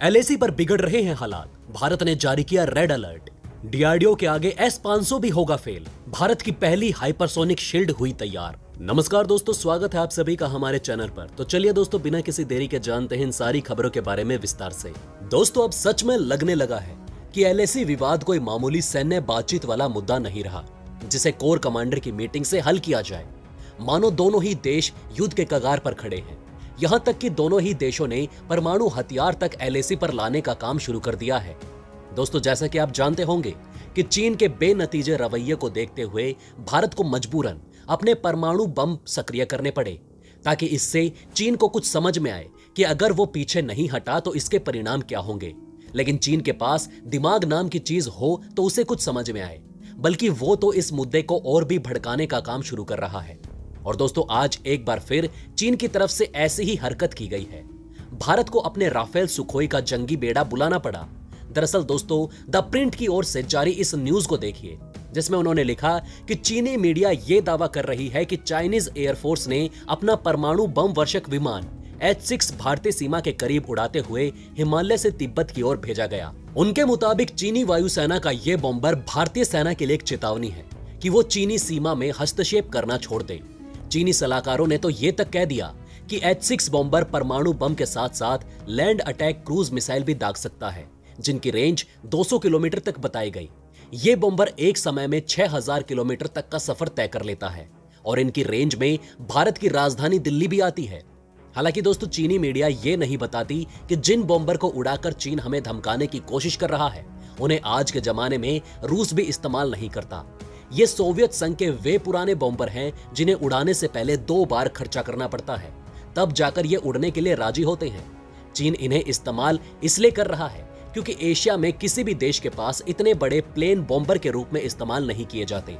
LAC पर बिगड़ रहे हैं हालात, भारत ने जारी किया रेड अलर्ट। डीआरडीओ के आगे S-500 भी होगा फेल, भारत की पहली हाइपरसोनिक शील्ड हुई तैयार। नमस्कार दोस्तों, स्वागत है आप सभी का हमारे चैनल पर। तो चलिए दोस्तों, बिना किसी देरी के जानते हैं इन सारी खबरों के बारे में विस्तार से। दोस्तों, अब सच में लगने लगा है कि एलएसी विवाद कोई मामूली सैन्य बातचीत वाला मुद्दा नहीं रहा जिसे कोर कमांडर की मीटिंग से हल किया जाए। मानो दोनों ही देश युद्ध के कगार पर खड़े हैं। यहां तक कि दोनों ही देशों ने परमाणु हथियार तक एलएसी पर लाने का काम शुरू कर दिया है। दोस्तों, जैसा कि आप जानते होंगे कि चीन के बेनतीजे रवैये को देखते हुए भारत को मजबूरन अपने परमाणु बम सक्रिय करने पड़े, ताकि इससे चीन को कुछ समझ में आए कि अगर वो पीछे नहीं हटा तो इसके परिणाम क्या होंगे। लेकिन चीन के पास दिमाग नाम की चीज हो तो उसे कुछ समझ में आए, बल्कि वो तो इस मुद्दे को और भी भड़काने का काम शुरू कर रहा है। और दोस्तों, आज एक बार फिर चीन की तरफ से ऐसी ही हरकत की गई है। भारत को अपने राफेल सुखोई का जंगी बेड़ा बुलाना पड़ा। दरअसल दोस्तों, द प्रिंट की ओर से जारी इस न्यूज को देखिए, जिसमें उन्होंने लिखा कि चीनी मीडिया यह दावा कर रही है कि चाइनीज एयरफोर्स ने अपना परमाणु बम वर्षक विमान H-6 भारतीय सीमा के करीब उड़ाते हुए हिमालय से तिब्बत की ओर भेजा गया। उनके मुताबिक चीनी वायुसेना का यह बॉम्बर भारतीय सेना के लिए एक चेतावनी है कि वो चीनी सीमा में हस्तक्षेप करना छोड़ दे। चीनी सलाहकारों ने तो ये तक कह दिया कि H-6 बॉम्बर परमाणु बम के साथ साथ लैंड अटैक क्रूज मिसाइल भी दाग सकता है, जिनकी रेंज 200 किलोमीटर तक बताई गई। ये बॉम्बर एक समय में 6000 किलोमीटर तक का सफर तय कर लेता है और इनकी रेंज में भारत की राजधानी दिल्ली भी आती है। हालांकि दोस्तों, चीनी मीडिया ये नहीं बताती कि जिन बॉम्बर को उड़ाकर चीन हमें धमकाने की कोशिश कर रहा है, उन्हें आज के जमाने में रूस भी इस्तेमाल नहीं करता। ये सोवियत संघ के वे पुराने बॉम्बर हैं जिन्हें उड़ाने से पहले 2 बार खर्चा करना पड़ता है, तब जाकर ये उड़ने के लिए राजी होते हैं। चीन इन्हें इस्तेमाल इसलिए कर रहा है क्योंकि एशिया में किसी भी देश के पास इतने बड़े प्लेन बॉम्बर के रूप में इस्तेमाल नहीं किए जाते।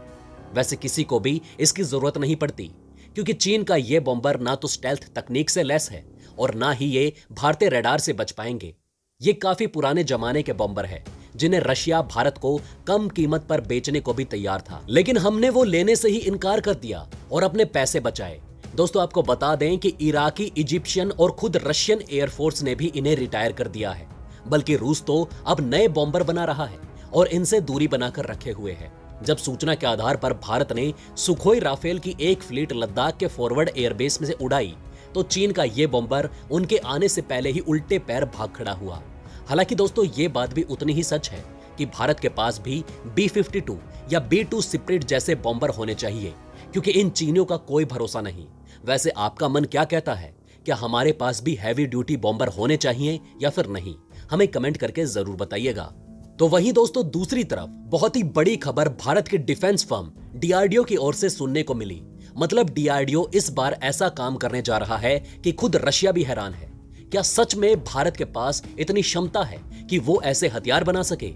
वैसे किसी को भी इसकी जरूरत नहीं पड़ती, क्योंकि चीन का ये बॉम्बर ना तो स्टेल्थ तकनीक से लैस है और ना ही ये भारतीय रडार से बच पाएंगे। ये काफी पुराने जमाने के बॉम्बर है जिन्हें रशिया भारत को कम कीमत पर बेचने को भी तैयार था, लेकिन हमने वो लेने से ही इनकार कर दिया और अपने पैसे बचाए। दोस्तों, आपको बता दें कि इराकी, इजिप्शियन और खुद रशियन एयरफोर्स ने भी इन्हें रिटायर कर दिया है, बल्कि रूस तो अब नए बॉम्बर बना रहा है और इनसे दूरी बनाकर रखे हुए है। जब सूचना के आधार पर भारत ने सुखोई राफेल की एक फ्लीट लद्दाख के फॉरवर्ड एयरबेस में से उड़ाई, तो चीन का ये बॉम्बर उनके आने से पहले ही उल्टे पैर भाग खड़ा हुआ। हालांकि दोस्तों, ये बात भी उतनी ही सच है कि भारत के पास भी B-52 या B-2 स्पिरिट जैसे बॉम्बर होने चाहिए, क्योंकि इन चीनियों का कोई भरोसा नहीं। वैसे आपका मन क्या कहता है? क्या हमारे पास भी हैवी ड्यूटी बॉम्बर होने चाहिए या फिर नहीं? हमें कमेंट करके जरूर बताइएगा। तो वहीं दोस्तों, दूसरी तरफ बहुत ही बड़ी खबर भारत के डिफेंस फर्म डीआरडीओ की ओर से सुनने को मिली। मतलब डीआरडीओ इस बार ऐसा काम करने जा रहा है कि खुद रशिया भी हैरान है। क्या सच में भारत के पास इतनी क्षमता है कि वो ऐसे हथियार बना सके?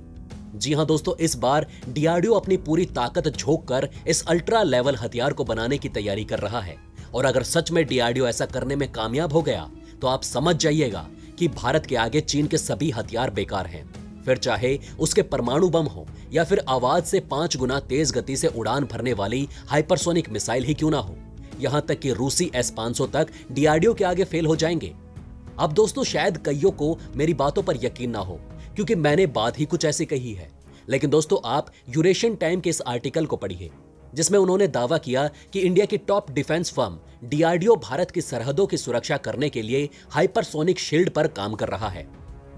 जी हां दोस्तों, इस बार डीआरडीओ अपनी पूरी ताकत झोंक कर इस अल्ट्रा लेवल हथियार को बनाने की तैयारी कर रहा है। और अगर सच में डीआरडीओ ऐसा करने में कामयाब हो गया तो आप समझ जाइएगा कि भारत के आगे चीन के सभी हथियार बेकार हैं। फिर चाहे उसके परमाणु बम हो या फिर आवाज से 5 गुना तेज गति से उड़ान भरने वाली हाइपरसोनिक मिसाइल ही क्यों ना हो। यहां तक कि रूसी S-500 तक डीआरडीओ के आगे फेल हो जाएंगे। अब दोस्तों, शायद कईयों को मेरी बातों पर यकीन ना हो, क्योंकि मैंने बात ही कुछ ऐसी कही है। लेकिन दोस्तों, आप यूरेशियन टाइम के इस आर्टिकल को पढ़िए, जिसमें उन्होंने दावा किया कि इंडिया की top defence firm DRDO Bharat की सरहदों की सुरक्षा करने के लिए हाइपरसोनिक शील्ड पर काम कर रहा है।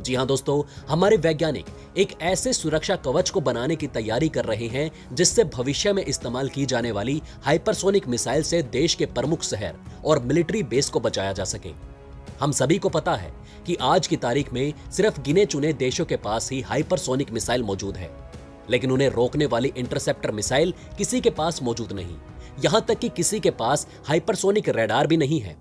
जी हां दोस्तों, हमारे वैज्ञानिक एक ऐसे सुरक्षा कवच को बनाने की तैयारी कर रहे हैं जिससे भविष्य में इस्तेमाल की जाने वाली हाइपरसोनिक मिसाइल से देश के प्रमुख शहर और मिलिट्री बेस को बचाया जा सके। हम सभी को पता है कि आज की तारीख में सिर्फ गिने चुने देशों के पास ही हाइपरसोनिक मिसाइल मौजूद है, लेकिन उन्हें रोकने वाली इंटरसेप्टर मिसाइल किसी के पास मौजूद नहीं। यहां तक कि किसी के पास हाइपरसोनिक रडार भी नहीं है,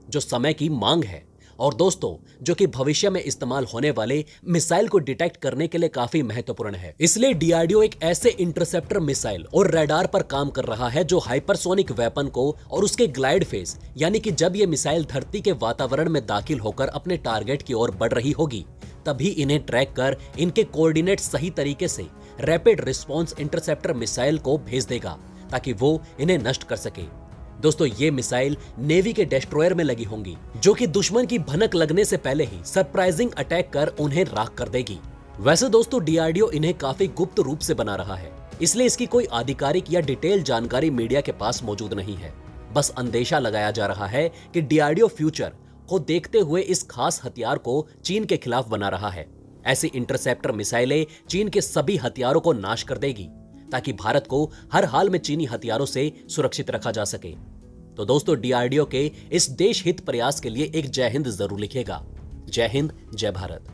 जो समय की मांग है और दोस्तों, जो कि भविष्य में इस्तेमाल होने वाले मिसाइल को डिटेक्ट करने के लिए काफी महत्वपूर्ण है। इसलिए डीआरडीओ एक ऐसे इंटरसेप्टर मिसाइल और रडार पर काम कर रहा है जो हाइपरसोनिक वेपन को और उसके ग्लाइड फेज, यानी कि जब ये मिसाइल धरती के वातावरण में दाखिल होकर अपने टारगेट की ओर बढ़ रही होगी, तभी इन्हें ट्रैक कर इनके कोऑर्डिनेट सही तरीके से रैपिड रिस्पॉन्स इंटरसेप्टर मिसाइल को भेज देगा, ताकि वो इन्हें नष्ट कर सके। दोस्तों ये मिसाइल नेवी के डेस्ट्रॉयर में लगी होंगी, जो कि दुश्मन की भनक लगने से पहले ही सरप्राइजिंग अटैक कर उन्हें राख कर देगी। वैसे दोस्तों डीआरडीओ इन्हें काफी गुप्त रूप से बना रहा है, इसलिए इसकी कोई आधिकारिक या डिटेल जानकारी मीडिया के पास मौजूद नहीं है। बस अंदेशा लगाया जा रहा है कि डीआरडीओ फ्यूचर को देखते हुए इस खास हथियार को चीन के खिलाफ बना रहा है। ऐसी इंटरसेप्टर मिसाइलें चीन के सभी हथियारों को नाश कर देगी, ताकि भारत को हर हाल में चीनी हथियारों से सुरक्षित रखा जा सके। तो दोस्तों डीआरडीओ के इस देश हित प्रयास के लिए एक जय हिंद जरूर लिखिएगा। जय हिंद, जय भारत।